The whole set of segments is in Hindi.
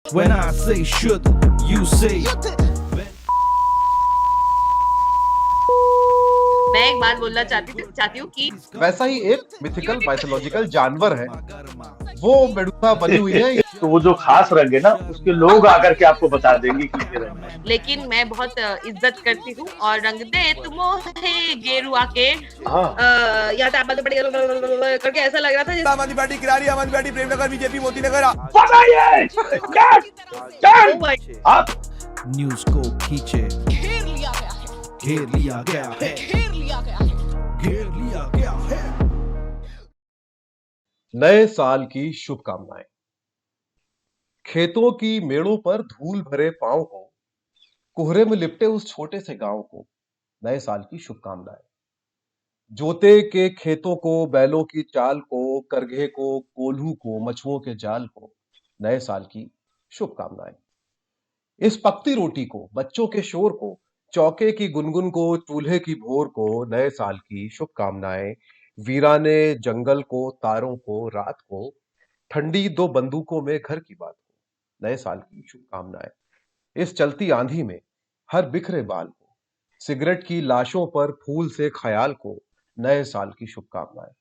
When I say should, you say. मैं एक बात बोलना चाहती हूँ कि वैसा ही एक मिथिकल माइथोलॉजिकल जानवर है, वो मेडुसा बनी हुई है। तो वो जो खास रंग है ना, उसके लोग आकर के आपको बता देंगे कि ये रंग है। लेकिन मैं बहुत इज्जत करती हूँ और रंग दे तुम है गेरुआ के यहाँ से आबाद करके ऐसा लग रहा था जैसे आम आदमी पार्टी किरारी, आम आदमी party Premnagar, BJP Moti Nagar. News को खींचे, घेर लिया गया है, घेर लिया गया है। नए साल की शुभकामनाएं। खेतों की मेड़ों पर धूल भरे पांव को, कोहरे में लिपटे उस छोटे से गांव को नए साल की शुभकामनाएं। जोते के खेतों को, बैलों की चाल को, करघे को, कोल्हू को, मछुओं के जाल को नए साल की शुभकामनाएं। इस पकती रोटी को, बच्चों के शोर को, चौके की गुनगुन को, चूल्हे की भोर को नए साल की शुभकामनाएं। वीराने जंगल को, तारों को, रात को, ठंडी दो बंदूकों में घर की बात को नए साल की शुभकामनाएं। इस चलती आंधी में हर बिखरे बाल को, सिगरेट की लाशों पर फूल से ख्याल को नए साल की शुभकामनाएं।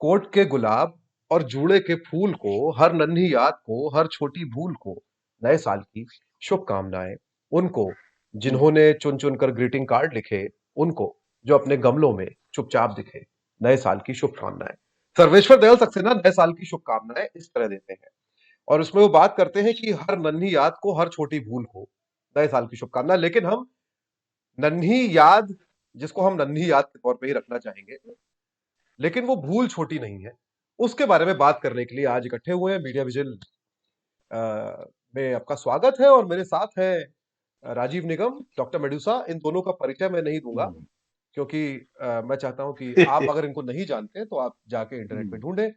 कोट के गुलाब और जूड़े के फूल को, हर नन्ही याद को, हर छोटी भूल को नए साल की शुभकामनाएं। उनको जिन्होंने चुन चुन कर ग्रीटिंग कार्ड लिखे, उनको जो अपने गमलों में चुपचाप दिखे नए साल की शुभकामनाएं। सर्वेश्वर दयाल सक्सेना नए साल की शुभकामनाएं इस तरह देते हैं, और उसमें वो बात करते हैं कि हर नन्ही याद को, हर छोटी भूल को नए साल की शुभकामनाएं। लेकिन हम नन्ही याद, जिसको हम नन्ही याद के तौर पे ही रखना चाहेंगे, लेकिन वो भूल छोटी नहीं है, उसके बारे में बात करने के लिए आज इकट्ठे हुए हैं। मीडिया विजन में आपका स्वागत है, और मेरे साथ है राजीव निगम, डॉक्टर मेडुसा। इन दोनों का परिचय मैं नहीं दूंगा, क्योंकि मैं चाहता हूं कि आप अगर इनको नहीं जानते तो आप जाके इंटरनेट पे ढूंढें,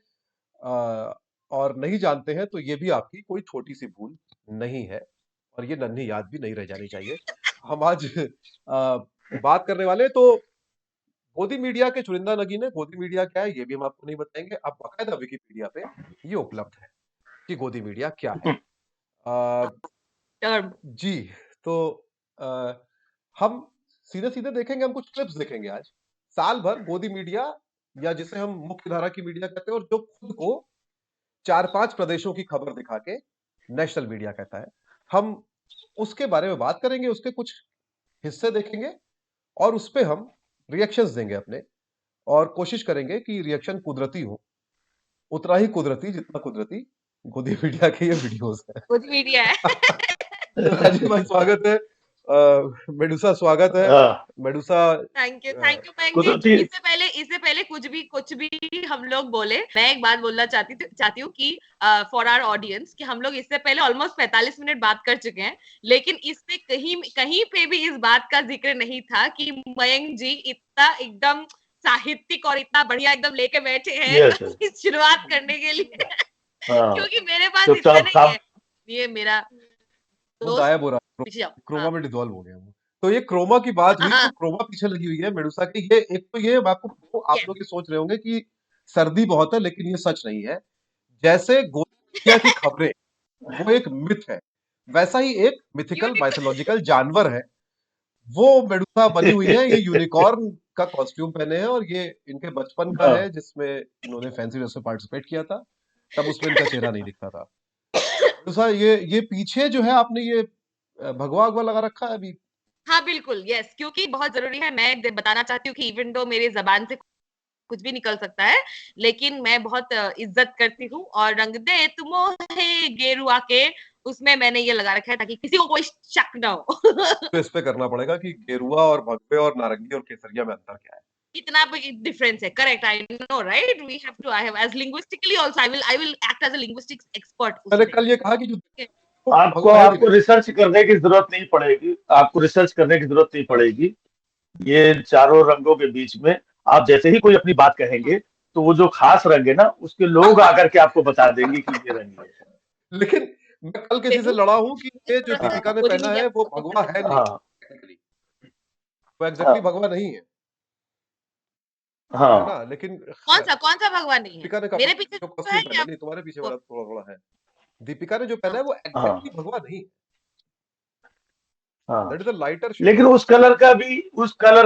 और नहीं जानते हैं तो ये भी आपकी कोई छोटी सी भूल नहीं है, और ये नन्ही याद भी नहीं रह जानी चाहिए। हम आज बात करने वाले, तो गोदी मीडिया के चुनिंदा नगीने, गोदी मीडिया क्या है ये भी हम आपको नहीं बताएंगे। अब बाकायदा विकिपीडिया पे ये उपलब्ध है कि गोदी मीडिया क्या है। जी, तो हम सीधे सीधे देखेंगे, हम कुछ क्लिप्स देखेंगे आज। साल भर गोदी मीडिया, या जिसे हम मुख्य धारा की मीडिया कहते हैं, और जो खुद को 4-5 प्रदेशों की खबर दिखा के नेशनल मीडिया कहता है, हम उसके बारे में बात करेंगे, उसके कुछ हिस्से देखेंगे, और उस पे हम रिएक्शंस देंगे अपने, और कोशिश करेंगे कि रिएक्शन कुदरती हो, उतना ही कुदरती जितना कुदरती गोदी मीडिया के ये वीडियोस हैं। गोदी मीडिया है। राजीव भाई स्वागत है, मेडुसा स्वागत है। मेडुसा थैंक यू मयंक जी। इससे पहले कुछ भी हम लोग बोले, मैं एक बात बोलना चाहती हूँ कि फॉर आवर ऑडियंस, कि हम लोग इससे पहले ऑलमोस्ट 45 मिनट बात कर चुके हैं, लेकिन इससे कहीं पे भी इस बात का जिक्र नहीं था कि मयंक जी इतना एकदम साहित्यिक और इतना बढ़िया एकदम लेके बैठे हैं शुरुआत करने के लिए। क्योंकि मेरे पास इतना नहीं है। ये मेरा गायब हो रहा, क्रोमा में डिसॉल्व हो गया वो। तो ये क्रोमा की बात हुई, तो क्रोमा पीछे लगी हुई है मेडुसा की। ये एक तो ये आपको, आप लोग ये सोच रहे होंगे कि सर्दी बहुत है, लेकिन ये सच नहीं है। जैसे गोदी मीडिया की खबरें वो एक मिथ है, वैसा ही एक मिथिकल माइथोलॉजिकल जानवर है, वो मेडुसा बनी हुई है। ये यूनिकॉर्न का कॉस्ट्यूम पहने हैं, और ये इनके बचपन का है, जिसमें इन्होंने फैंसी ड्रेस में पार्टिसिपेट किया था, तब उसमें इनका चेहरा नहीं दिखता था। मेडुसा, ये पीछे जो है आपने ये भगवा भगवा लगा रखा है अभी। हाँ बिल्कुल, यस, क्योंकि बहुत जरूरी है। मैं बताना चाहती हूँ कि इवन दो मेरी जबान से कुछ भी निकल सकता है, लेकिन मैं बहुत इज्जत करती हूँ, और रंग दे तुम है गेरुआ के, उसमें मैंने ये लगा रखा है ताकि किसी को कोई शक ना हो। तो इस पे करना पड़ेगा कि गेरुआ और भगवे और नारंगी और केसरिया में अंतर क्या है। इतना डिफरेंस है, correct, I know, right. We have to, I have as linguistically also, I will act as a linguistics expert. मैंने कल ये कहा कि जो आपको रिसर्च करने की जरूरत नहीं पड़ेगी, आपको रिसर्च करने की जरूरत नहीं पड़ेगी। ये चारों रंगों के बीच में आप जैसे ही कोई अपनी बात कहेंगे, तो वो जो खास रंग है ना, उसके लोग आकर के आपको बता देंगे कि ये रंग है। लेकिन मैं कल किसी से लड़ा हूँ कि ये जो दीपिका ने पहना है वो भगवा है नहीं, वो एग्जैक्टली भगवा नहीं है। हाँ, है ना, लेकिन कौन सा भगवान नहीं है? मेरे पीछे नहीं, तुम्हारे पीछे वाला थोड़ा थोड़ा है। दीपिका ने जो पहना है वो हाँ एग्जैक्टली भगवा नहीं, हाँ, that is a lighter shade. लेकिन उस कलर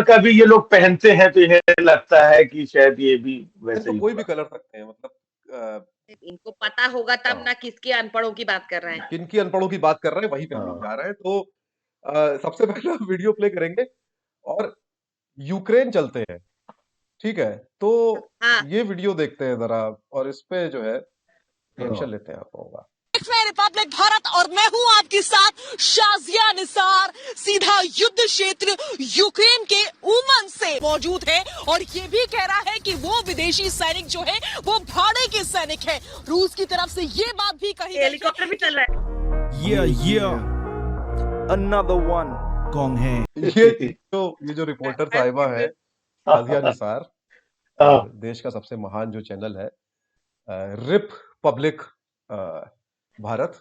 का भी ये लोग पहनते हैं तो इन्हें लगता है कि शायद ये भी वैसे तो ही कोई भी होगा। कलर सकते हैं, मतलब इनको पता होगा तब हाँ ना किसके अनपढ़ों की बात कर रहे हैं। किन की अनपढ़ों की बात कर रहे हैं वहीं पे हम लोग हाँ जा रहे हैं। तो सबसे पहले वीडियो प्ले करेंगे और यूक्रेन चलते हैं, ठीक है? तो हाँ, ये वीडियो देखते हैं जरा, और इस पे जो है रिएक्शन हाँ लेते हैं आप लोगों का। रिपब्लिक भारत और मैं हूं आपके साथ शाजिया निसार, सीधा युद्ध क्षेत्र यूक्रेन के उमन से मौजूद है और ये भी कह रहा है कि वो विदेशी सैनिक जो है वो भाड़े के सैनिक है। रूस की तरफ से ये बात भी कही गई है हेलीकॉप्टर भी चल रहा है। another one. कौन है? ये जो रिपोर्टर साहिबा है शाजिया निसार, हाँ देश का सबसे महान जो चैनल है रिप पब्लिक भारत,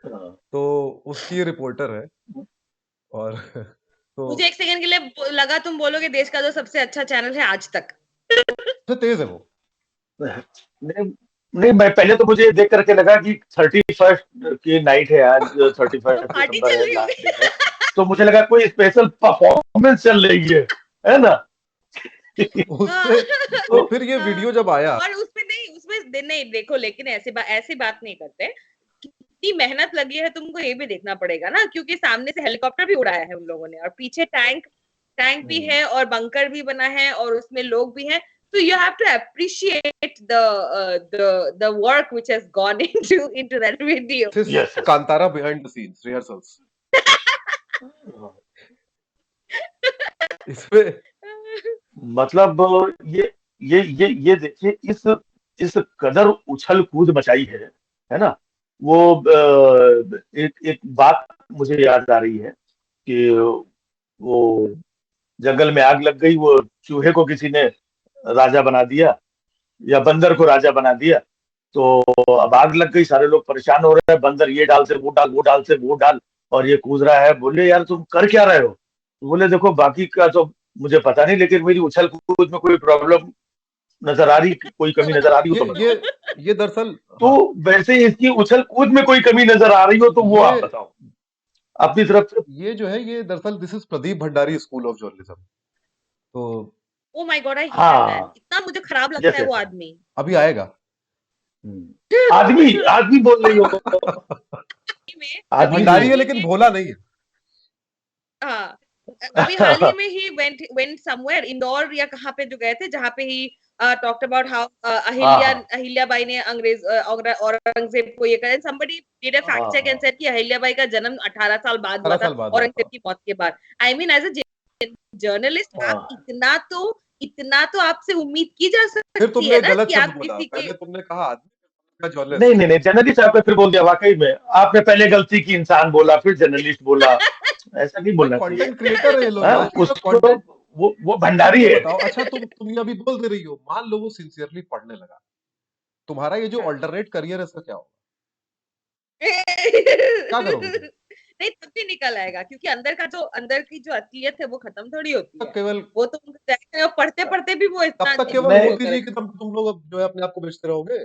हाँ। तो उसकी रिपोर्टर है। और तो मुझे एक सेकंड के लिए लगा तुम बोलोगे देश का जो सबसे अच्छा चैनल है आज तक। सबसे तेज है वो। नहीं नहीं, मैं पहले तो मुझे देख करके लगा कि 31st की नाइट है आज, 31 तो पार्टी दिसंबर चल है, रही लास्ट होगी। डे है, तो मुझे लगा कोई स्पेशल परफॉर्मेंस चल रही है ना। उससे तो फिर ये वीडियो जब आया, और उसमें नहीं देखो, लेकिन ऐसी बात नहीं करते। कितनी मेहनत लगी है तुमको ये भी देखना पड़ेगा ना, क्योंकि सामने से हेलीकॉप्टर भी उड़ाया है उन लोगों ने और पीछे टैंक भी है और बंकर भी बना है और उसमें लोग भी हैं। So you have to appreciate the work which has gone into that video. this Yes, yes. Kantara behind the scenes rehearsals इसमें मतलब ये देखिए, इस कदर उछल कूद मचाई है ना। वो एक बात मुझे याद आ रही है कि वो जंगल में आग लग गई, वो चूहे को किसी ने राजा बना दिया या बंदर को राजा बना दिया, तो अब आग लग गई, सारे लोग परेशान हो रहे हैं, बंदर ये डाल से वो डाल, वो डाल से वो डाल, और ये कूद रहा है। बोले यार तुम कर क्या रहे हो? तो बोले देखो बाकी का तो मुझे पता नहीं, लेकिन मेरी उछल कूद में कोई प्रॉब्लम नजर आ रही, कोई कमी नजर आ रही हो तो बताओ। ये दरअसल तो वैसे ही इसकी उछल कूद में कोई कमी नजर आ रही हो तो वो आप बताओ अपनी तरफ से। ये जो है ये दरअसल this is Pradeep Bhandari school of journalism. तो Oh my God, I hate हाँ that. इतना मुझे खराब लगता यस है वो यस, आदमी। अभी आएगा। आदमी बोल रही हो, में आदमी भंडारी है ही लेकिन भोला नहीं है। हाँ, अभी हाल ही में ही went somewhere इंदौर या कहाँ पे जो गए थे, जहाँ पे ही talked about how अहिल्याबाई ने औरंगजेब को ये कहा। Somebody did a fact check and said कि अहिल्याबाई का जन्म 18 साल बाद हुआ 18 था, साल बाद हुआ औरंगजेब था। की मौत के बाद। I mean as a journalist आप इतना तो आपसे उम्मीद की जा फिर सकती तुमने है ना गलत कि शब्द आप बोला, किसी के पहले तुमने कहा आदमी का जर्नलिस्ट। नहीं, जर्नलिस्ट आपने फिर बोल दिया, वाकई में आपने पहले गलती की, इंसान बोला फिर जर्नलिस्ट बोला, ऐसा नहीं बोलना चाहिए। कंटेंट क्रिएटर है ये लोग। हाँ, उसको वो भंडारी ये है। बताओ, अच्छा तुम ये अभी बोल दे रही हो, मान लो वो सिंसियरली पढ़ने लगा, तुम्हारा ये जो अल्टरनेट करियर है इसका क्या होगा? क्या करोगे तुम? नहीं, तब भी निकल आएगा, क्योंकि अंदर की जो असलियत है वो खत्म थोड़ी होती है। केवल वो तो पढ़ते पढ़ते भी वो तब इतना तक केवल मैं- मोदी जी की तुम लोग जो है अपने आप को बेचते रहोगे।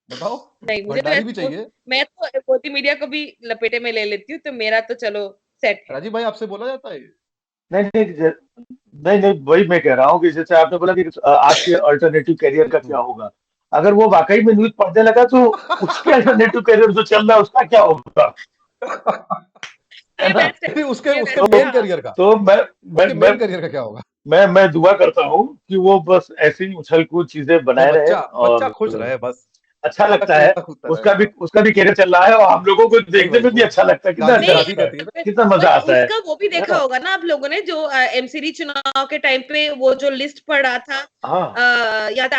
बताओ, नहीं, मुझे भंडारी भी तो चाहिए। मैं तो मोदी मीडिया को भी लपेटे में ले लेती हूँ, तो मेरा तो चलो सेट है। राजीव भाई आपसे बोला जाता है ये? नहीं, वही मैं कह रहा हूँ कि जैसे आपने बोला कि आज के अल्टरनेटिव करियर का क्या होगा, अगर वो वाकई में न्यूज पढ़ने लगा तो उसके अल्टरनेटिव करियर जो चल रहा है उसका क्या होगा? ये बेस्ट है। नहीं, उसके ये उसके बेस्ट मेन है। करियर का, तो उसके मेन करियर का क्या होगा? मैं दुआ करता हूँ कि वो बस ऐसी ही उछल कूद चीजें बनाए रहे बच्चा और खुश रहे बस। अच्छा लगता है, उसका भी करियर चल रहा है और हम लोगों को देखने में भी अच्छा लगता है। कितना अच्छा लगता है, कितना मजा आता है। उसका वो भी देखा होगा ना आप लोगों ने, जो एमसीडी चुनाव के टाइम पे वो जो लिस्ट पढ़ रहा था, या तो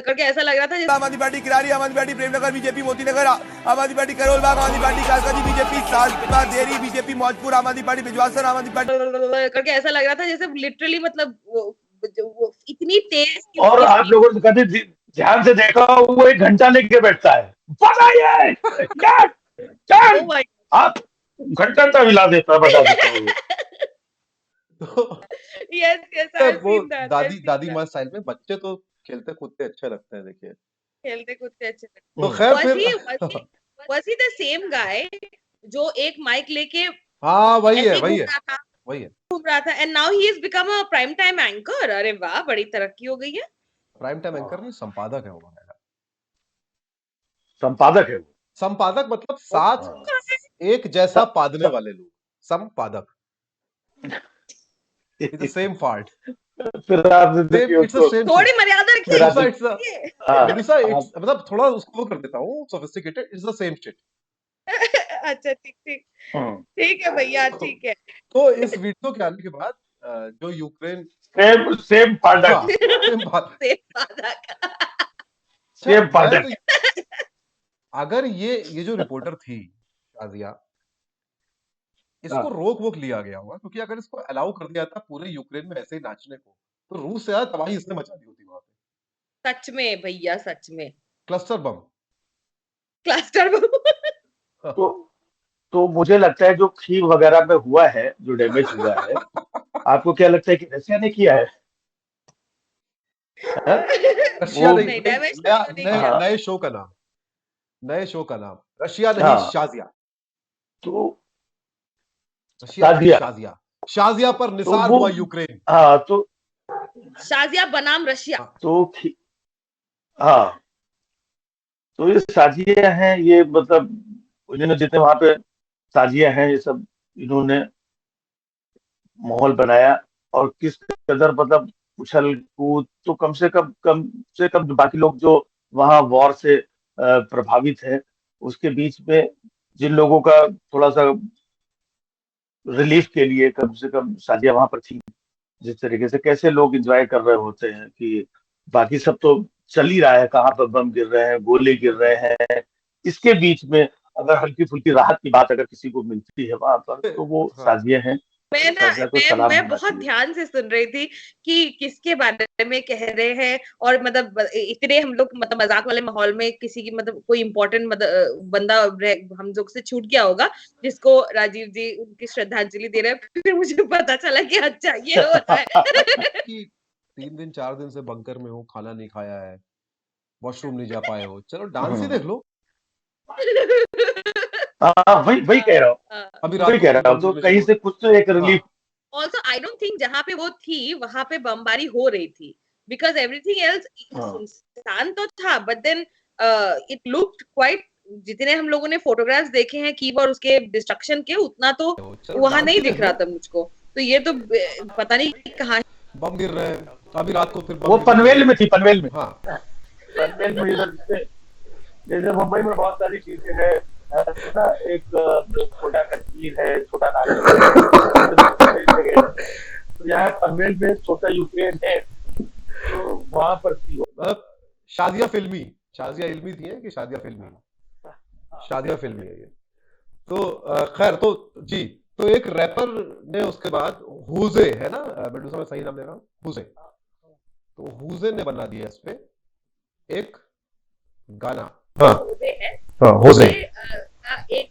करके ऐसा लग रहा था आम आदमी पार्टी किरारी, आम आदमी पार्टी प्रेमनगर, बीजेपी मोतीनगर, आम आदमी पार्टी करोलबाग, आम आदमी पार्टी कासगंज, बीजेपी सालपा देरी, बीजेपी मौजपुर, आम आदमी पार्टी बिजवासर, आम आदमी पार्टी करके ऐसा लग रहा था जैसे लिटरली, मतलब वो इतनी तेज। और आप लोगों ने कभी ध्यान से देखा, वो 1 घंटा लेके बैठता है, आप घंटा हिला देता है, बता देता है। यस वो दादी माँ स्टाइल में बच्चे तो खेलते कूदते अच्छे लगते हैं। देखिए खेलते कूदते अच्छे लगते। तो खैर Was he the same guy जो एक माइक लेके हाँ वही ऐसे है ही वही घूम है रहा था वही है। घूम रहा था and now he is become a prime time anchor. अरे वाह, बड़ी तरक्की हो गई है। प्राइम टाइम एंकर नहीं, संपादक है वो मेरा। संपादक है वो। संपादक मतलब साथ एक जैसा पादने वाले लोग, संपादक। इट्स द सेम पार्ट, फिर आप देखिए इट्स द उसको, सेम थोड़ी मर्यादा फिर आप रखिए। विदिशा, आप- इट्स मतलब थोड़ा उसको वो कर देता हूँ sophisticated, it's the same shit. अच्छा ठीक ठीक हम्म, ठीक है भैया, ठीक है। तो इस वीडियो के आने के बाद जो यूक्रेन, सेम पादक, हाँ सेम बात। सेम वादा का। अच्छा, सेम मैं पादक। तो अगर ये जो रिपोर्टर थी शाजिया, इसको रोक वोक लिया गया होगा, क्योंकि अगर इसको अलाउ कर दिया था पूरे यूक्रेन में ऐसे ही नाचने को, तो रूस से ज्यादा तबाही इसने मचा दी होती वहां पे। सच में भैया, सच में क्लस्टर बम। क्लस्टर तो मुझे लगता है जो खीव वगैरह में हुआ है, जो डैमेज हुआ है, आपको क्या लगता है कि रशिया ने किया है? हाँ? रशिया वो- नहीं, डैमेज तो नहीं किया। नए शो का नाम, नए शो का नाम रशिया नहीं, हाँ। शाजिया। तो रशिया नहीं, शाजिया। शाजिया। शाजिया पर निसार वो- हुआ यूक्रेन। हाँ तो शाजिया बनाम रशिया। हाँ, तो ये साजिया हैं, ये मतलब इन्होंने जितने वहां पे साजिया हैं, ये सब इन्होंने माहौल बनाया। और किस कदर मतलब उछल कूद, तो कम से कम बाकी लोग जो वहां वॉर से प्रभावित है, उसके बीच में जिन लोगों का थोड़ा सा रिलीफ के लिए कम से कम साजिया वहां पर थी। जिस तरीके से कैसे लोग एंजॉय कर रहे होते हैं कि बाकी सब तो चल ही रहा है, कहाँ पर बम गिर रहे हैं, गोले गिर रहे हैं, इसके बीच में अगर हल्की फुल्की राहत की बात अगर किसी को मिलती है वहां पर, तो वो हाँ। साजिया हैं। मैं बहुत ध्यान से सुन रही थी कि किसके बारे में कह रहे हैं, और मतलब इतने हम लोग मतलब मजाक वाले माहौल में किसी की मतलब कोई इम्पोर्टेंट बंदा हम लोग से छूट गया होगा, जिसको राजीव जी उनकी श्रद्धांजलि दे रहे हैं। फिर मुझे पता चला कि अच्छा ये हो रहा है। कि 3 दिन 4 दिन से बंकर में हो, खाना नहीं खाया है, वॉशरूम नहीं जा पाए हो, चलो डांस ही देख लो। वही कह रहा हूँ, अभी वही कह रहा हूँ, तो कहीं से कुछ तो एक relief. Also, I don't think जहाँ पे वो थी वहां पे बमबारी हो रही थी, because everything else सुनसान तो था, but then it looked quite, जितने हम लोगों ने फोटोग्राफ्स देखे हैं कीव और उसके डिस्ट्रक्शन के, उतना तो वहां नहीं दिख रहा था मुझको। तो ये तो पता नहीं कहाँ बम गिर रहे हैं। अभी रात को फिर वो पनवेल में थी, पनवेल में। हाँ, पनवेल में इधर जैसे मुंबई में बहुत सारी चीजें हैं, एक छोटा कश्मीर है, छोटा नागपुर है, तो यहाँ पनवेल में छोटा यूक्रेन है, तो वहां पर थी। शादिया फिल्मी, शादिया इल्मी थी है कि शादिया फिल्मी, शादिया फिल्मी है ये। तो खैर, तो जी, तो एक रैपर ने उसके बाद हुजे है ना, बेटू मैं सही नाम ले रहा हूँ, हुजे, तो हुजे ने बना दिया इस पे एक गाना। हाँ, हुजे एक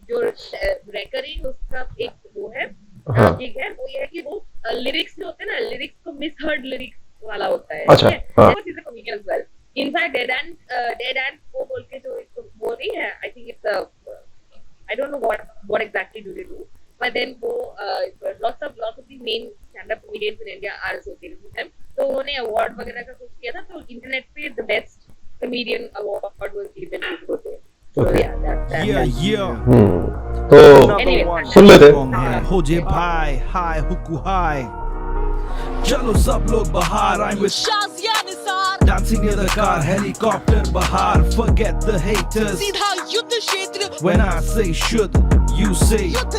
जो रेकरिंग उसका एक वो है, ठीक है, वो ये है कि वो लिरिक्स जो होते हैं ना, लिरिक्स को मिसहर्ड लिरिक्स वाला होता है। अच्छा, हाँ। इनफैक्ट डेड एंड वो बोल के जो वो नहीं है, I think it's I don't know what exactly do they do, but then वो lots of the main stand up comedians in India are associated with them, तो उन्होंने अवार्ड वगैरह का कुछ किया था, तो इंटरनेट पे the best comedian award was given to him. तो सुन लेते हो जे भाई, हाय हुकू हाय, चलो सब लोग बाहर, I'm with Shazia Nisar, dancing in the car, helicopter bahar, forget the haters, सीधा युद्ध क्षेत्र, when I say should, you say युद्ध,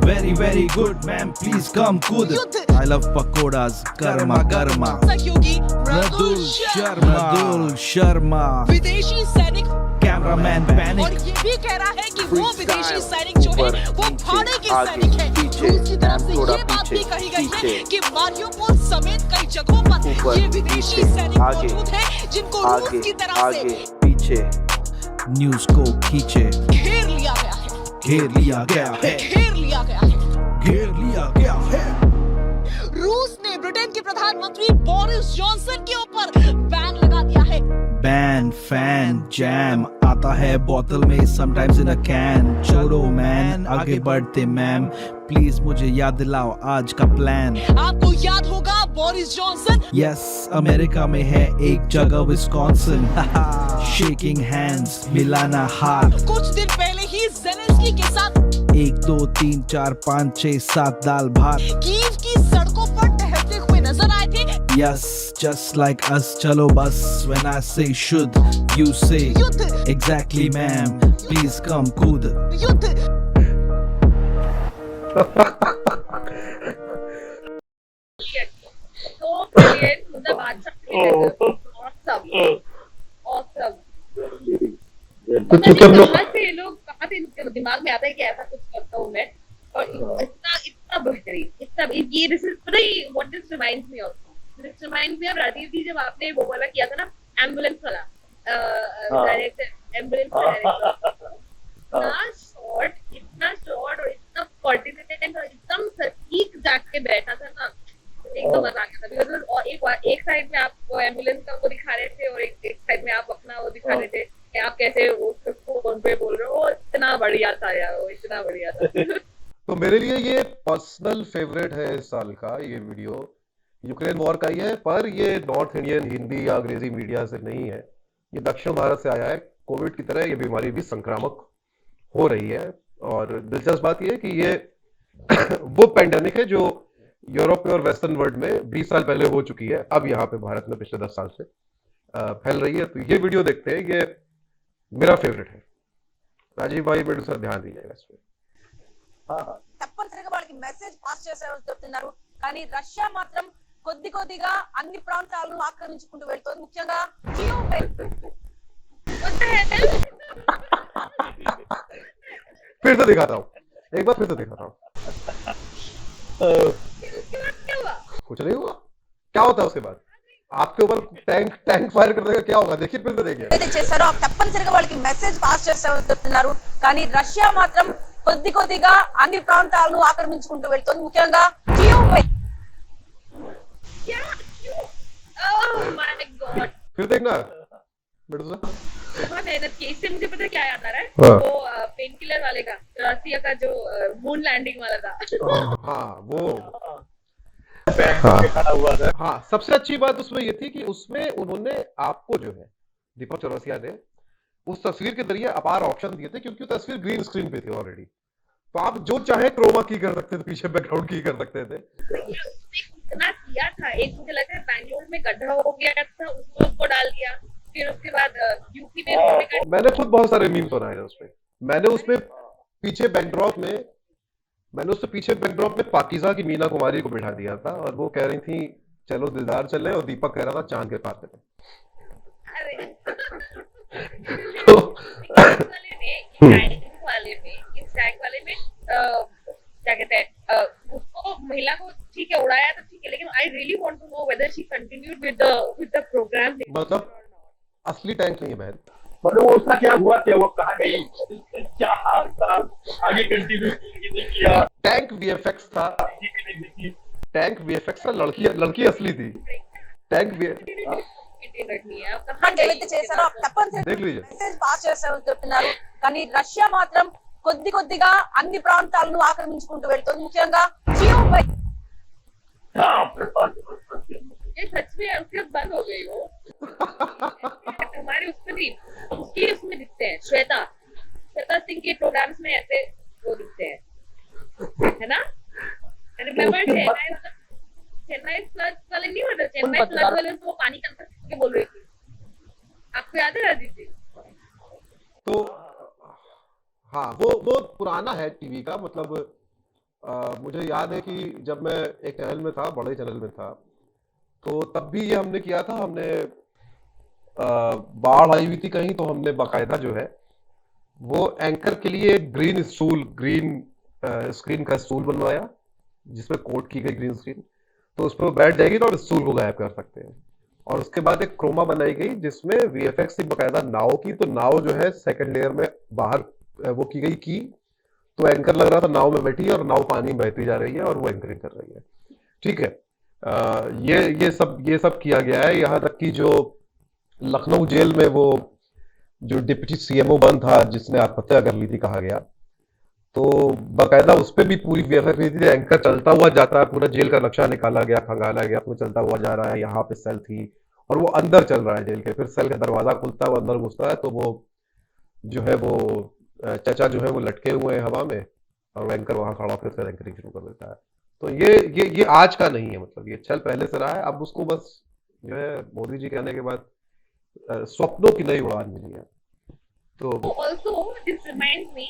very very good man, please come kud, I love pakoras, garma garma, सहयोगी मृदुल शर्मा, Radul Sharma, विदेशी सैनिक, cameraman और panic, ये भी कह रहा है कि वो विदेशी सैनिक जो है वो भाड़े के सैनिक है। रूस की तरफ से ये बात भी कही गई है कि मारियोपोल समेत कई जगहों पर ये विदेशी सैनिक मौजूद हैं, जिनको रूस की तरफ से पीछे न्यूज को खींचे, घेर लिया गया है, घेर लिया गया है, घेर लिया गया है। घेर लिया गया है। रूस ने ब्रिटेन के प्रधानमंत्री बोरिस जॉनसन के ऊपर बैन लगा दिया है। बैन फैन जैम आता है बोतल में समटाइम्स इन अ कैन। छोड़ो मैन आगे बढ़ते मैम, प्लीज मुझे याद दिलाओ आज का प्लान। आपको याद होगा बोरिस जॉनसन, यस अमेरिका में है एक जगह विस्कॉन्सिन। शेकिंग हैंड्स मिलाना हाथ, कुछ दिन पहले ही जेलेंस्की के साथ 1 2 3 4 5 6 7 दाल भात। कीव की सड़कों पर टहलते हुए नजर आए थे। Yes, just like us, chalo bus. When I say should, you say युद्ध, exactly, ma'am. Please come, cool. युद्ध। So brilliant, मतलब अच्छा awesome, awesome। तो चूंकि हम लोग कहाँ से इनके दिमाग में आता है कि ऐसा कुछ करता हूँ मैं, और इतना बेहतरीन, इतना ये दिस इज पता ही what this reminds me of, this reminds me of Rajiv ji जब आपने वो वाला किया था ना एम्बुलेंस वाला डायरेक्टर, एम्बुलेंस डायरेक्टर, इतना शॉर्ट और इतना कोऑर्डिनेटेड और एकदम सटीक जाके बैठा था ना, एकदम मजा आ गया था। बिकॉज़ और एक साइड में आप वो एम्बुलेंस का वो दिखा रहे थे और एक साइड में आप अपना वो दिखा रहे थे कि आप कैसे फोन पे बोल रहे हो। इतना बढ़िया था यार, वो इतना बढ़िया था। तो मेरे लिए ये पर्सनल फेवरेट है इस साल का ये वीडियो। यूक्रेन वॉर का ही है, पर ये नॉर्थ इंडियन हिंदी या अंग्रेजी मीडिया से नहीं है, ये दक्षिण भारत से आया है। कोविड की तरह ये बीमारी भी संक्रामक हो रही है, और दिलचस्प बात ये है कि ये वो पेंडेमिक है जो यूरोप में और वेस्टर्न वर्ल्ड में 20 साल पहले हो चुकी है, अब यहाँ पे भारत में पिछले 10 साल से फैल रही है। तो ये वीडियो देखते हैं, ये मेरा फेवरेट है। राजीव भाई प्रोड्यूसर ध्यान दीजिएगा इस पे। తప్పనిసరిగా వాళ్ళకి మెసేజ్ పాస్ చేశారని చెప్తున్నారు. కానీ రష్యా మాత్రం కొద్ది కొద్దిగా అన్ని ప్రాంతాలను ఆక్రమించుకుంటూ వెళ్తోంది. ముఖ్యంగా फिर से दिखाता हूँ, एक बार फिर से दिखाता हूँ। कुछ नहीं हुआ, क्या होता है उसके बाद आपके ऊपर टैंक फायर कर देगा, क्या होगा देखिए, फिर से देखिए। ఏదైతే చేశారో తప్పనిసరిగా వాళ్ళకి మెసేజ్ పాస్ చేశారని చెప్తున్నారు. కానీ రష్యా మాత్రం కొద్ది కొద్దిగా అన్ని ప్రాంతాలను ఆక్రమించుకుంటూ వెళ్తోంది. ముఖ్యంగా फिर देखना बहुत मेहनत की। इससे मुझे पता है क्या याद आ रहा है, हाँ। वो पेन किलर वाले का, रसिया का जो मून लैंडिंग वाला था। हाँ वो खड़ा हुआ था। हाँ, सबसे अच्छी बात उसमें ये थी कि उसमें उन्होंने आपको जो है दीपक चौरसिया ने उस तस्वीर के जरिए अपार ऑप्शन दिए थे, क्योंकि तस्वीर ग्रीन स्क्रीन पे थी ऑलरेडी, तो आप जो चाहे क्रोमा की कर सकते थे, पीछे बैकग्राउंड की कर सकते थे। इतना किया था, एक मुझे लगता है बैंगलोर में गड्ढा हो गया था, उसको डाल दिया, फिर उसके बाद यूपी में मैंने खुद बहुत सारे मीम्स बनाए थे उसमें। मैंने उसमें पीछे बैकड्रॉप में पाकीज़ा की मीना कुमारी को बिठा दिया था, और वो कह रही थी चलो दिलदार चले, और दीपक कह रहा था चांद के पार चले। वाले में क्या कहते हैं, उसको महिला को ठीक है उड़ाया तो ठीक है, लेकिन I really want to know whether she continued with the programme. मतलब असली टैंक नहीं है बहन, मतलब वो उसका क्या हुआ, क्या वो कहाँ गई, क्या हाल था, आगे कंटिन्यू किया। टैंक वीएफएक्स था, टैंक वीएफएक्स था, लड़की असली थी। टैंक ఏదైతే చేశారో తప్పనిసరిగా देख लीजिए। మెసేజ్ పాస్ చేశారని చెప్తున్నారు. కానీ రష్యా మాత్రం కొద్ది కొద్దిగా అన్ని ప్రాంతాలను ఆక్రమించుకుంటూ వెళ్తోంది. ముఖ్యంగా ये सच में उसके बंद हो गई वो। हमारे उसमें नहीं, उसकी उसमें दिखते हैं, श्वेता सिंह के प्रोग्राम्स में ऐसे वो दिखते हैं, है ना? रिमेम्बर चेन्नई फ्लड वाले नहीं होता, चेन्नई फ्लड वाले तो वो पानी के अंदर के बोल रही थी, आपको याद है राजीव जी? तो हाँ, वो पुराना है टीवी का, मतलब मुझे याद है कि जब मैं एक चैनल में था, बड़े चैनल में था, तो तब भी ये हमने किया था। हमने बाढ़ आई हुई थी कहीं, तो हमने बाकायदा जो है वो एंकर के लिए ग्रीन स्क्रीन का स्टूल बनवाया, जिसमें कोट की गई ग्रीन स्क्रीन, तो उस पर वो बैठ जाएगी तो स्टूल को गायब कर सकते हैं। और उसके बाद एक क्रोमा बनाई गई जिसमें वीएफएक्स की बाकायदा नाव की, तो नाव जो है सेकंड लेयर में बाहर वो की गई की, तो एंकर लग रहा था नाव में बैठी है और नाव पानी में बहती जा रही है और वो एंकरिंग कर रही है। ठीक है, ये सब किया गया है। यहाँ तक कि जो लखनऊ जेल में वो जो डिप्टी सीएमओ बंद था जिसने आत्महत्या कर ली थी कहा गया, तो बाकायदा उस पर भी पूरी वीएफएक्स हुई थी। एंकर चलता हुआ जाता है, पूरा जेल का नक्शा निकाला गया, खंगाला गया, वो चलता हुआ जा रहा है, यहाँ पे सेल थी और वो अंदर चल रहा है जेल के। फिर सेल का दरवाजा खुलता है, वो अंदर घुसता है तो वो जो है वो चचा जो है वो लटके हुए हैं हवा में और एंकर वहां खड़ा होकर फिर एंकरिंग शुरू कर देता है। तो ये आज का नहीं है, मतलब ये चल पहले से रहा है। अब उसको बस जो है मोदी जी कहने के बाद स्वप्नों की नई उड़ान मिली है। तो Also, this reminds me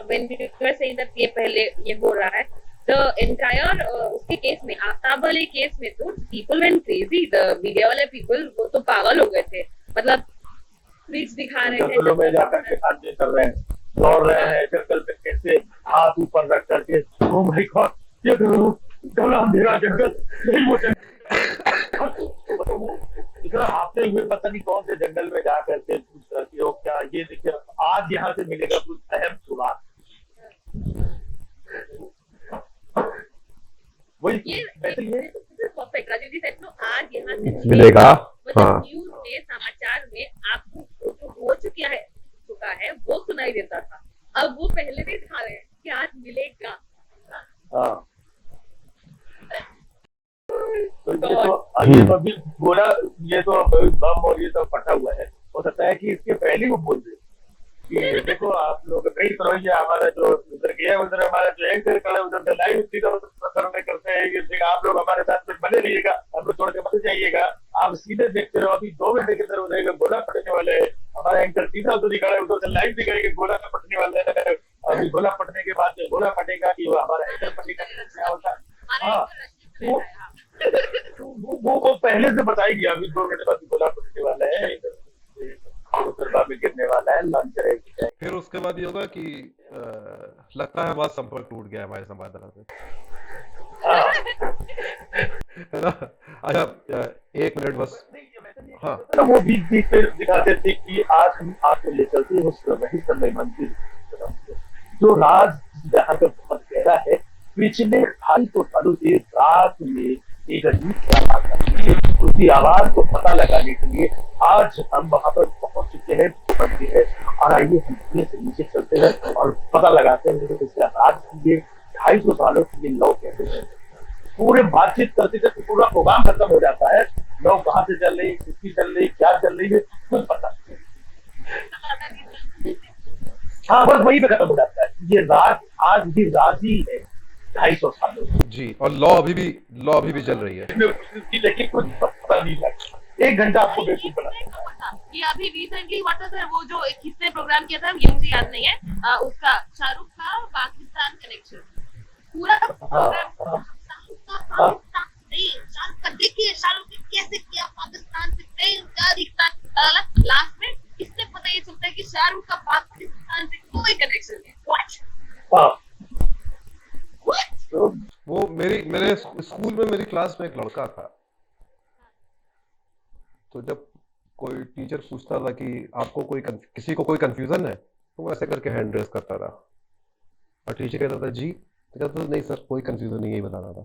when we were saying that ये पहले ये हो रहा है, the entire उसके केस में, आफ्ताब वाले केस में तो people went crazy, the media वाले people वो तो पागल हो गए थे, मतलब ट्वीट्स दिखा रहे थे, जंगलों में जाकर के हाथ कर रहे हैं, दौड़ रहे हैं जंगल में, कैसे हाथ ऊपर रख करके, ओ माय गॉड ये तो अंधेरा जंगल नहीं, वो इतना हाथते हुए पता नहीं कौन से जंगल में जा करके पूछ करके हो क्या ये देखिए आज यहाँ से मिलेगा कुछ अहम सुराग। वही ये परफेक्ट राजीव जी सेड, आज यहाँ से मिलेगा। हाँ, न्यूज में समाचार में आपको जो हो चुका है वो सुनाई देता था, अब वो पहले भी दिखा रहे हैं कि आज मिलेगा। हाँ तो ये तो अभी गोला, ये तो बम और ये सब फटा हुआ है, हो सकता है कि इसके पहले वो बोल दे कि देखो आप लोग कई तरह ये हमारा जो उधर गया उधर हमारा जो एंकर खड़ा उधर लाइव सीधा प्रसारण में करते हैं, ये आप लोग हमारे साथ में बने रहिएगा, हम लोग छोड़ के मत जाइएगा, आप सीधे देखते रहो, अभी 2 घंटे के अंदर हो जाएगा, गोला फटने वाले है, हमारा एंकर सीधा उधर दिखा रहा है, उधर से लाइव दिखाएगा गोला फटने वाला है, अभी गोला फटने के बाद गोला फटेगा कि हमारा एंकर फटेगा क्या होता है। हाँ वो पहले से बताई गया, अभी 2 घंटे बाद गोला फटने वाला है, में गिरने वाला है, लॉन्च करेगी। फिर उसके बाद ये होगा कि लगता है हमारा संपर्क टूट गया हमारे संवाददाता से, है ना। अच्छा 1 मिनट बस। हाँ तो वो बीच बीच पे दिखाते थे कि आज हम आपको ले चलते हैं उस वही समय मंत्री जो राज जहाँ पे बहुत गहरा है, पिछले 250 सालों से रात में एक अजीब आवाज, उसकी आवाज को पता लगाने के लिए आज हम वहां पर पहुंच चुके हैं, और आइए हम से नीचे चलते हैं और पता लगाते हैं इसका राज ये 250 सालों के लिए लोग कहते हैं। पूरे बातचीत करते करते पूरा प्रोग्राम खत्म हो जाता है, लोग कहाँ से चल रही, किसकी चल रही, क्या चल रही है कुछ पता नहीं। हाँ बस वही पे खत्म हो जाता है। ये राज आज भी राजी है 250 सालों जी, और लॉ अभी भी चल रही है, लेकिन कुछ पता नहीं लगता। 1 घंटा आपको बेसिक बना ये अभी रिसेंटली हुआ था सर, वो जो किसने प्रोग्राम किया था ये मुझे याद नहीं है, उसका शाहरुख का पाकिस्तान कनेक्शन पूरा प्रोग्राम, शाहरुख का देखिए शाहरुख ने कैसे किया पाकिस्तान से प्रेम का रिश्ता, लास्ट में इससे पता ये चलता है कि शाहरुख का पाकिस्तान से कोई कनेक्शन नहीं। तो वो मेरे स्कूल में मेरी क्लास में एक लड़का था, तो जब कोई टीचर पूछता था कि आपको किसी को कोई कंफ्यूजन है, तो वो ऐसे करके हैंड रेस करता था और टीचर कहता था जी, तो कहता था नहीं सर कोई कंफ्यूजन नहीं, यही बताना था।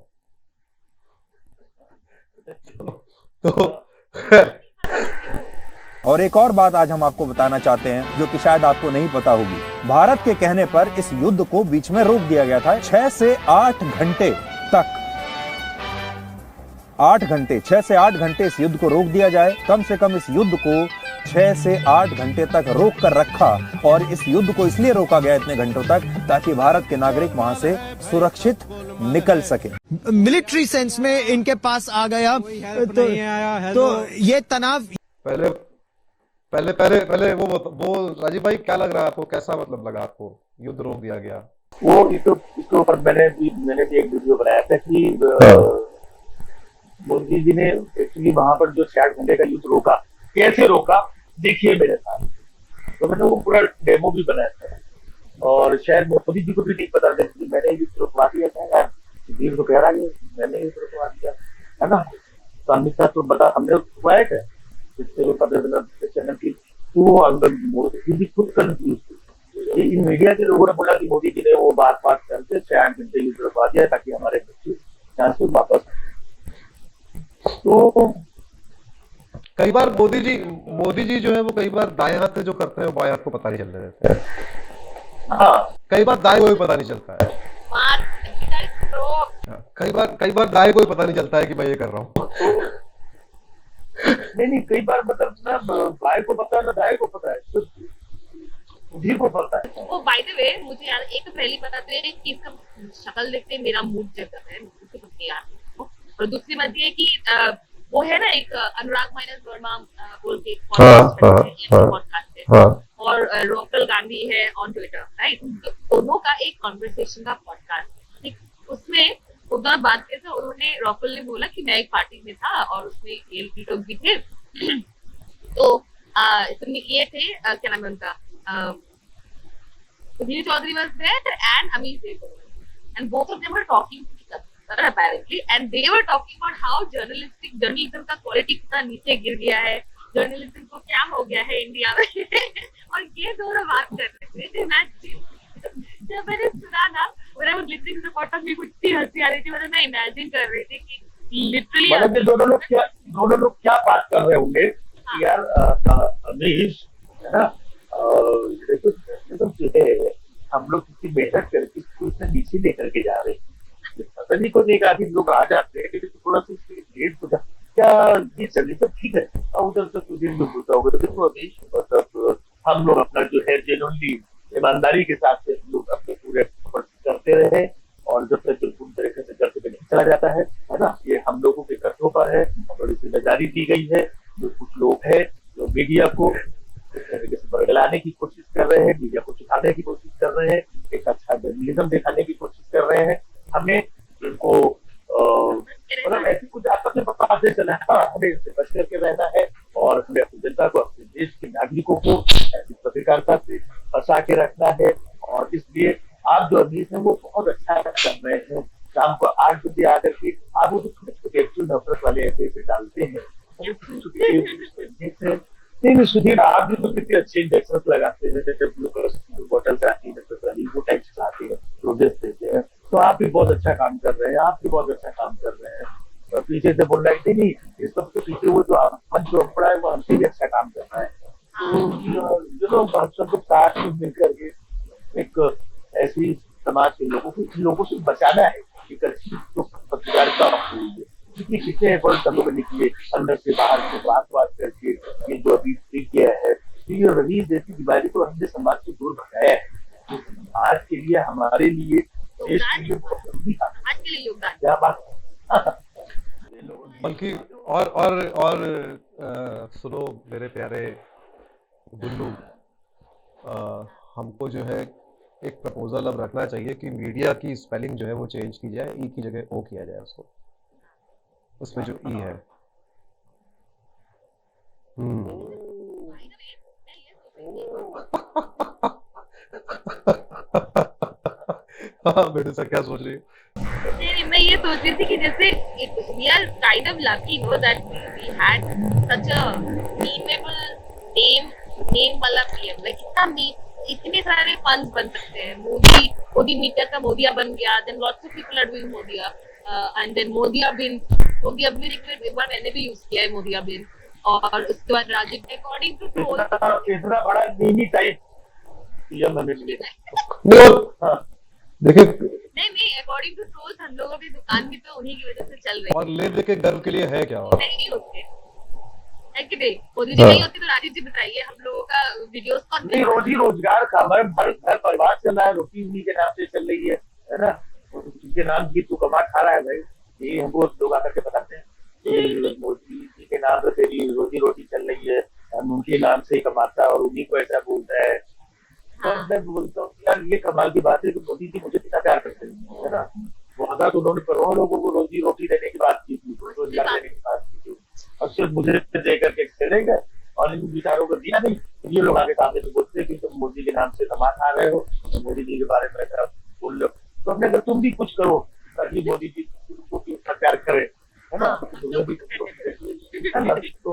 और एक और बात आज हम आपको बताना चाहते हैं जो कि शायद आपको नहीं पता होगी। भारत के कहने पर इस युद्ध को बीच में रोक दिया गया था 6 से 8 घंटे तक। 6 से 8 घंटे इस युद्ध को रोक दिया जाए, कम से कम इस युद्ध को 6 से 8 घंटे तक रोक कर रखा। और इस युद्ध को इसलिए रोका गया इतने घंटों तक ताकि भारत के नागरिक वहां से सुरक्षित निकल सके। मिलिट्री सेंस में इनके पास आ गया तो ये तनाव पहले वो राजीव भाई क्या लग रहा है आपको, कैसा मतलब लगा आपको युद्ध रोक दिया गया? वो इसके ऊपर मैंने भी एक वीडियो बनाया था कि मोदी जी ने एक्चुअली वहां पर जो 6 घंटे का युद्ध रोका, कैसे रोका देखिए मेरे साथ। तो मैंने वो पूरा डेमो भी बनाया था और शायद मोदी जी को भी नहीं पता था कि मैंने युद्ध रोकवा दिया था, तो कह रहा है मैंने युद्ध रोकवा दिया है ना। तो अमित शाह तो बता हमने रोकवाया क्या, चैनल की मोदी जी खुद कंफ्यूज थे। इन मीडिया के लोगों ने बोला कि मोदी जी ने वो बात करके 6 घंटे युद्ध रोकवा दिया ताकि हमारे बच्चे यहाँ से वापस। तो कई बार मोदी जी जो है वो कई बार दाएं हाथ से जो करते हैं वो बाएं हाथ को पता नहीं चलने देते हैं। हाँ, कई बार दाएं को भी पता नहीं चलता है। हाँ, कई बार दाएं को भी पता नहीं चलता है कि मैं ये कर रहा हूँ। नहीं, कई बार मतलब ना बाएं को पता है ना दाएं को पता है, मुझे को पता है। वो बाय द वे मुझे यार एक तो पहली बात है कि इसका शक्ल देखते मेरा मूड जग रहा है, मुझे कुछ नहीं याद। और दूसरी बात ये कि वो है ना एक अनुराग माइनस वर्मा बोल के पॉडकास्ट है और रोकल गांधी है ऑन ट्विटर, राइट? दोनों का एक कॉन्वर्सेशन का पॉडकास्ट, उसमें उधर बात करते उन्होंने रॉकल ने बोला कि मैं एक पार्टी में था और उसमें ये लोग भी थे तो ये थे क्या नाम है उनका, Sunil Chaudhary was there and Amit Dev, and both of them were talking to each other apparently, and they were talking about how journalism का क्वालिटी कितना नीचे गिर गया है, जर्नलिज्म को क्या हो गया है इंडिया में और ये दोनों बात कर रहे थे। जब मैंने सुना ना, when I was listening to the podcast, मेरे को इतनी हंसी आ रही थी, मतलब मैं इमेजिन कर रही थी कि लिटरली मतलब दोनों लोग क्या बात कर रहे होंगे यार। अमीश है ना, हम लोग किसी मेहनत करके उससे नीचे लेकर के जा रहे हैं, पता नहीं कोई एक आदमी लोग आ जाते हैं कि थोड़ा सा लेट हो जाए क्या ये चलिए सब ठीक है, और उधर से कुछ दिन होता होगा। तो देखो अमीश, मतलब हम लोग अपना जो है जेन्युइनली ईमानदारी के साथ से लोग अपने पूरे करते रहे और जब तक पूरी तरीके से करते नहीं चला जाता है ना, ये हम लोगों के कर्तव्यों पर है और इस जिम्मेदारी दी गई है। जो कुछ लोग हैं जो मीडिया को तरीके से बरगलाने की कोशिश कर रहे हैं, मीडिया को सिखाने की कोशिश कर रहे हैं, एक अच्छा जर्नलिज्म दिखाने की कोशिश कर रहे हैं, हमें इनको मतलब ऐसी कुछ आपस में पता चला है, हमें इससे बच करके रहना है और हमें अपनी जनता को, अपने देश के नागरिकों को ऐसी पत्रकारिता से बचा के रखना है। और इसलिए आप जो अभी हैं वो बहुत अच्छा कर रहे हैं। शाम को 8 बजे आकर के आप वो छोटे नफरत वाले ऐसे डालते हैं, नहीं सुधीर, आप भी तो कितने अच्छे इंजेक्शन लगाते हैं, जैसे ग्लूकोज बोतल आती है वो टाइप चलाते हैं, रोजेस देते हैं, तो आप भी बहुत अच्छा काम कर रहे हैं, आप भी बहुत अच्छा काम कर रहे हैं। और पीछे से बोल रहे थे नहीं, इस सबके पीछे वो जो पड़ा है वो हमसे भी अच्छा काम कर रहा है। तो हम सब लोग साथ में मिल करके एक ऐसी समाज के लोगों से बचाना है, एक अच्छी पत्रकारिता होनी है। कितनी कितने सब निकले अंदर से बाहर से बात करके ये जो अभी किया है, ये रवीश जैसी बीमारी को हमने समाज से दूर भगाया है। आज के लिए हमारे लिए क्या बात बल्कि और सुनो मेरे प्यारे गुल्लू, हमको जो है एक प्रपोजल अब रखना चाहिए कि मीडिया की स्पेलिंग जो है वो चेंज की जाए, ई की जगह ओ किया जाए उसको, उसमें जो ई है। हाँ बेटे सर क्या सोच रही है? मैं ये सोच रही थी कि जैसे we are kind of lucky that we had such a memeable name वाला PM, like इतने सारे फंड्स बन सकते हैं। मोदी मीडिया का मोदिया बन गया, then lots of people are doing Modia, and then Modia बिन एक बार मैंने भी यूज किया है मोदिया बिन। और उसके बाद राजीव अकॉर्डिंग टू ट्रोल इतना बड़ा मिनी टाइप PM हमें देखिए नहीं अकॉर्डिंग टू ट्रोल्स हम लोगों की दुकान भी तो उन्हीं की वजह से चल रही है। और ले दे के गर्व के लिए है क्या? नहीं होते है कि नहीं? मोदी जी नहीं होती तो राजीव जी बताइए हम लोगों का वीडियोस कौन नहीं, रोजी रोजगार का हमारे घर परिवार चल रहा है, रोटी उन्हीं के नाम से चल रही है ना, उनके नाम की तू कमा खा रहा है भाई, ये हमको लोग आकर के बताते हैं मोदी जी के नाम से तेरी रोजी रोटी चल रही है, हम उनके नाम से ही कमाता है और उन्हीं को ऐसा बोलता है। तो मैं बोलता हूँ यार ये कमाल की बात है कि मोदी जी मुझे कितना प्यार करते हैं, है ना। वादा तो उन्होंने करोड़ों लोगों को रोजी रोटी देने की बात की थी, रोजगार देने की बात की थी, और सिर्फ मुझे देकर के चले गए और इन विचारों को दिया नहीं। ये लोग आगे सामने से बोलते हैं कि तुम मोदी के नाम से कमा खा रहे हो, तो मोदी जी के बारे में ऐसा बोल रहे हो, तो अपने अगर तुम भी कुछ करो ताकि मोदी जी को इतना प्यार करे, है ना। तो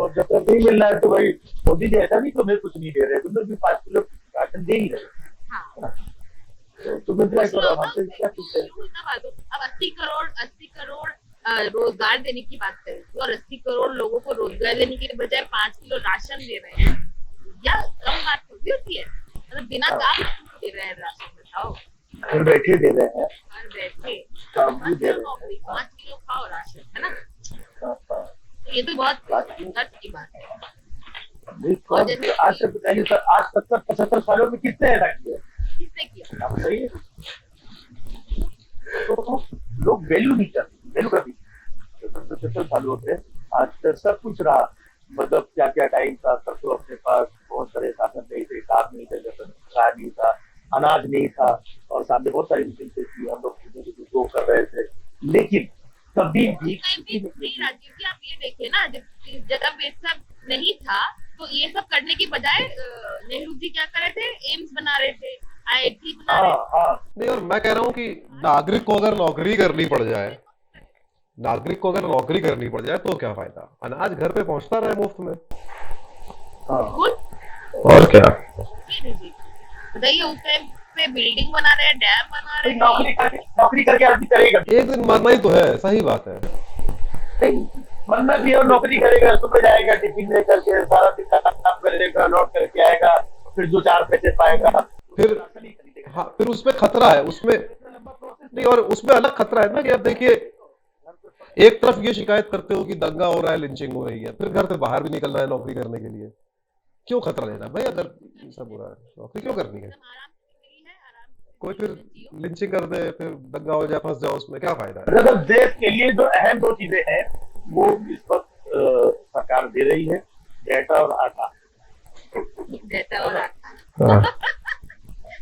जब तक नहीं मिल रहा है तो भाई मोदी जी ऐसा नहीं तुम्हें कुछ नहीं दे रहे, तुम्हें भी 5 किलो राशन दे ही रहे। तुम्हें क्या करो, हमसे क्या पूछते हैं? अब 80 करोड़ रोजगार देने की बात कर रही थी, और 80 करोड़ लोगों को रोजगार देने के बजाय 5 किलो राशन दे रहे हैं, या कम बात होती है? मतलब बिना काम दे रहे हैं राशन, बताओ। घर बैठे दे रहे हैं, घर बैठे काम भी दे रहे हैं। 5 किलो खाओ राशन, है ना? ये तो बहुत दर्द की बात है। आज तक बताइए सर, आज 70-75 सालों में किसने ऐसा किया? किसने किया? आप बताइए। तो लोग वैल्यू नहीं करते, वैल्यू करती 70 सालों से आज तक सब कुछ रहा, मतलब क्या क्या टाइम था, सबको अपने पास बहुत सारे साधन नहीं थे, कार नहीं थे, कार नहीं था, अनाज नहीं था, और सामने बहुत सारी मुश्किलें थी, हम लोग ग्रो कर रहे थे, लेकिन कभी भी नहीं राजीव जी, आप ये देखिए ना, जब जब ये सब नहीं था तो ये सब करने की बजाय नेहरू जी क्या कर रहे थे? एम्स बना रहे थे, IIT बना रहे थे। नहीं, और मैं कह रहा हूँ कि नागरिक को अगर नौकरी करनी पड़ जाए, नागरिक को अगर नौकरी करनी पड़ जाए तो क्या फायदा? अनाज घर पे पहुंचता रहे मुफ्त में। और क्या? बताइए, उस टाइम पे बिल्डिंग बना रहे हैं, डैम बना रहे हैं। नौकरी करके आदमी करेगा, एक दिन मरना ही तो है, सही बात है। मरना भी और नौकरी करेगा, सुबह जाएगा टिफिन लेकर के, सारा दिन काम करेगा, लौट करके आएगा, फिर 2-4 पैसे पाएगा, फिर हाँ, फिर उसमें खतरा है, उसमें नहीं, और उसमें अलग खतरा है ना कि अब देखिए, एक तरफ ये शिकायत करते हो कि दंगा हो रहा है, लिंचिंग हो रही है, फिर घर से बाहर भी निकलना है नौकरी करने के लिए, क्यों खतरा लेना भाई? अगर ये सब हो रहा है, नौकरी क्यों करनी है? कोई फिर लिंचिंग कर दे, फिर दंगा हो जाए, फंस जाओ उसमें, क्या फायदा है? मतलब देश के लिए जो अहम 2 चीजें हैं वो इस वक्त सरकार दे रही है, डेटा और आटा। डेटा और आटा।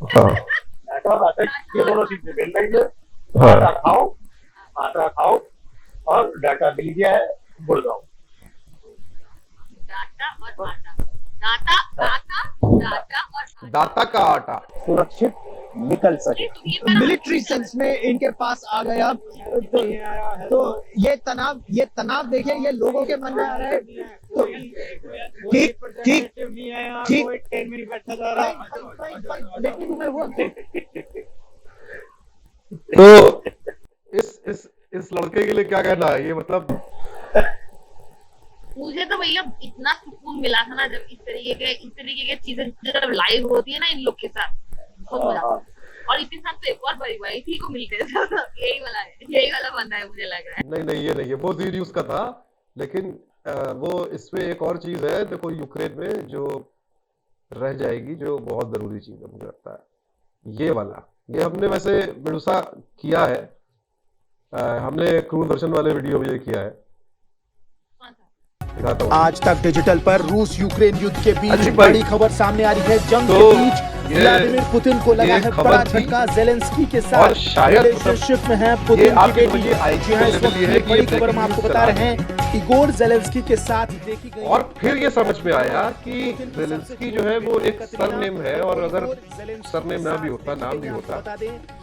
डाटा और आटा, ये दोनों चीजें मिल रही है। आटा खाओ और डाटा मिल गया है, मुड़ जाओ। डाटा और आटा, डाटा और डाटा का आटा सुरक्षित निकल सके। मिलिट्री सेंस में इनके पास आ गया, तो ये तनाव देखिए, ये लोगों के मन में आ रहा है। तो ठीक तो इस लड़के के लिए क्या कहना है? ये मतलब मुझे तो भैया इतना सुकून मिला था ना, जब इस तरीके के चीजें जब लाइव होती है ना इन लोग के साथ, बहुत मजा आता है। और इसी साथ तो एक और बड़ी बात, इसी को मिलकर यही वाला बंदा है, मुझे लग रहा है। नहीं, ये नहीं है, वो जी न्यूज का था, लेकिन वो इसमें एक और चीज है, देखो यूक्रेन में जो रह जाएगी, जो बहुत जरूरी चीज है मुझे लगता है, ये वाला, ये हमने वैसे मेडुसा किया है, हमने क्रूर वर्जन वाले वीडियो में ये किया है, दिखाता हूं। आज तक डिजिटल पर रूस यूक्रेन युद्ध के बीच अजीब भाई। बड़ी खबर सामने आ रही है। जंग तो के बीच व्लादिमीर पुतिन को लगा ये है खबर बड़ा थी, झटका। जेलेंस्की के और साथ शायद रिलेशनशिप में है ये पुतिन की आपके बेटी। लिए आई जी हाँ, इस वक्त ये है की कि बड़ी ये खबर हम आपको बता रहे हैं। इगोर जेलेंस्की के साथ देखी गई, और फिर ये समझ में आया कि जेलेंस्की जो है वो एक सरनेम है, और अगर सरनेम ना भी होता, नाम भी होता,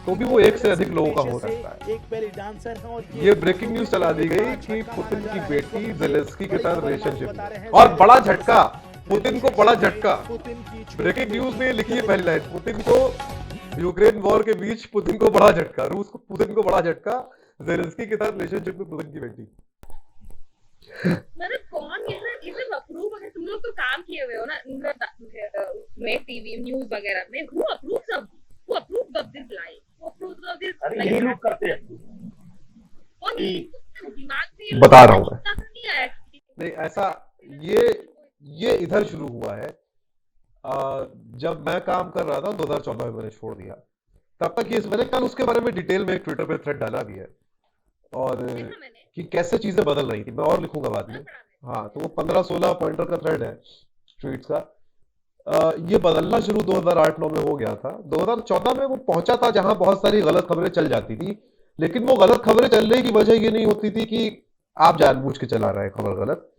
तो भी वो एक से अधिक लोगों का हो सकता है। एक बेली डांसर है, और ये ब्रेकिंग न्यूज चला दी गई कि पुतिन की बेटी जेलेंस्की के साथ रिलेशनशिप में, और बड़ा झटका, पुतिन को बड़ा झटका। ब्रेकिंग न्यूज में लिखी है पहली लाइन, पुतिन को यूक्रेन वॉर के बीच पुतिन को बड़ा झटका, रूस को पुतिन को बड़ा झटका, जेलेंस्की के साथ रिलेशनशिप में पुतिन की बेटी। मतलब कौन ये सब अप्रूव है? तुम लोग तो काम किए हुए हो ना में, टीवी न्यूज वगैरह में, who approve of this life, who approve of this? अरे यही लोग करते हैं। दिमाग से बता रहा हूं मैं। नहीं आया। नहीं, ऐसा ये इधर शुरू हुआ है, जब मैं काम कर रहा था 2014 में, मैंने छोड़ दिया, तब तक ये मैंने कल उसके बारे में डिटेल में एक ट्विटर पे थ्रेड डाला भी है, और कि कैसे चीजें बदल रही थी, मैं और लिखूंगा बाद में। हाँ, तो वो 15-16 पॉइंटर का थ्रेड है ट्वीट्स का। ये बदलना शुरू 2008-9 में हो गया था। 2014 में वो पहुंचा था जहां बहुत सारी गलत खबरें चल जाती थी, लेकिन वो गलत खबरें चलने की वजह ये नहीं होती थी कि आप जानबूझ के चला रहे हैं खबर गलत।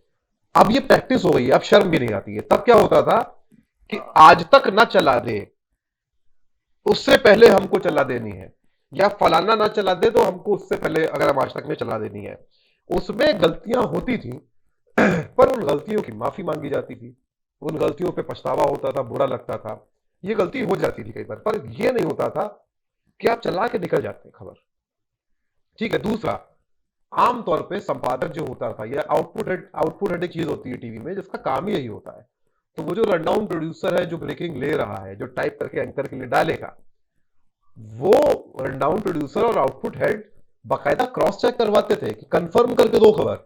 अब ये प्रैक्टिस हो गई है, अब शर्म भी नहीं आती है। तब क्या होता था कि आज तक ना चला दे, उससे पहले हमको चला देनी है, या फलाना ना चला दे तो हमको उससे पहले अगर हम आज तक में चला देनी है। उसमें गलतियां होती थी, पर उन गलतियों की माफी मांगी जाती थी, उन गलतियों पे पछतावा होता था, बुरा लगता था। ये गलती हो जाती थी कई बार, पर ये नहीं होता था कि आप चला के निकल जाते हैं खबर। ठीक है। दूसरा, आमतौर पे संपादक जो होता था, या आउटपुट हेड एक चीज होती है टीवी में जिसका काम ही यही होता है। तो वो जो रनडाउन प्रोड्यूसर है, जो ब्रेकिंग ले रहा है, जो टाइप करके एंकर के लिए डालेगा, वो रनडाउन प्रोड्यूसर और आउटपुट हेड बाकायदा क्रॉस चेक करवाते थे कि कंफर्म करके दो खबर।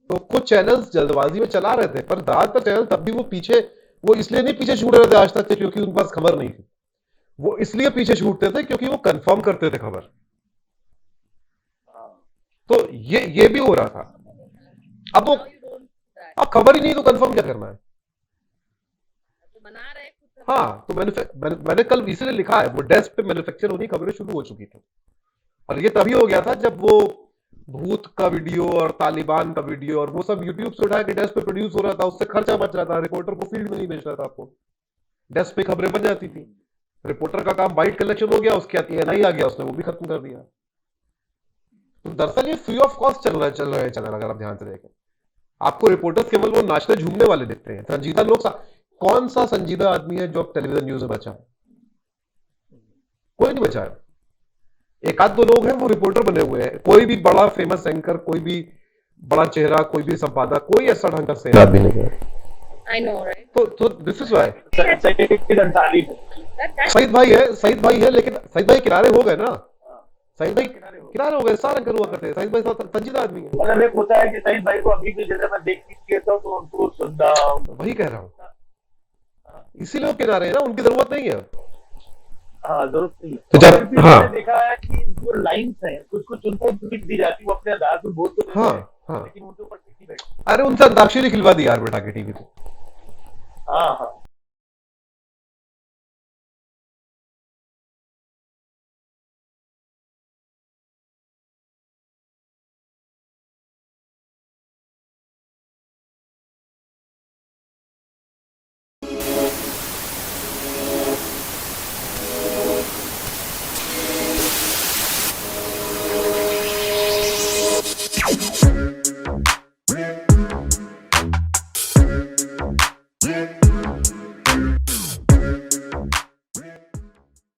तो कुछ चैनल्स जल्दबाजी में चला रहे थे, पर ज्यादातर चैनल तब भी वो इसलिए नहीं पीछे छूट रहे थे आज तक क्योंकि उनके पास खबर नहीं थी, वो इसलिए पीछे छूटते थे क्योंकि वो कंफर्म करते थे खबर। तो ये भी हो रहा था। अब खबर ही नहीं तो कंफर्म क्या करना है। हाँ, तो मैंने कल इसलिए लिखा है, वो डेस्क पे मैन्युफैक्चर होनी खबरें शुरू हो चुकी थी, और ये तभी हो गया था जब वो भूत का वीडियो और तालिबान का वीडियो और वो सब यूट्यूब से उठा के डेस्क पे प्रोड्यूस हो रहा था, उससे खर्चा बच रहा था, रिपोर्टर को फील्ड में नहीं भेज रहा था, आपको डेस्क पे खबरें बन जाती थी। रिपोर्टर का काम बाइट कलेक्शन हो गया, उसके बाद एनआई आ गया, उसने वो भी खत्म कर दिया। तो दरअसल ये फ्री ऑफ कॉस्ट चल रहा है चैनल, अगर आप ध्यान से देखें। आपको रिपोर्टर्स केवल वो नाचने झूमने वाले दिखते हैं, संजीदा लोग। कौन सा संजीदा आदमी है जो अब टेलीविजन न्यूज में बचा है? कोई नहीं बचा है। एक आध दो लोग हैं वो रिपोर्टर बने हुए हैं। कोई भी बड़ा फेमस एंकर, कोई भी बड़ा चेहरा, कोई भी संपादक, कोई ऐसा ढंग का सेना आदमी नहीं है। I know, right? तो दिस इज व्हाई सईद भाई है, लेकिन सईद भाई किनारे हो गए ना। सईद भाई किनारे हो गए, सारा एंकर हुआ करते हैं। सईद भाई संजीदा आदमी है। मतलब एक होता है कि सईद भाई को अभी की जगह मैं देख लेता हूं तो उनको सुनना, वही कह रहा हूँ, इसीलिए वो किनारे है ना, उनकी जरूरत नहीं है। हाँ, जरूरत नहीं है। तो जब मैंने देखा है कि जो लाइन्स हैं कुछ उनको लिख दी जाती है, वो अपने आधार पर बोल तो देते हैं, लेकिन उनके ऊपर लिखी बैठती। अरे उनसे अंताक्षरी खिलवा दी यार बेटा के टीवी पे। हाँ। Yeah.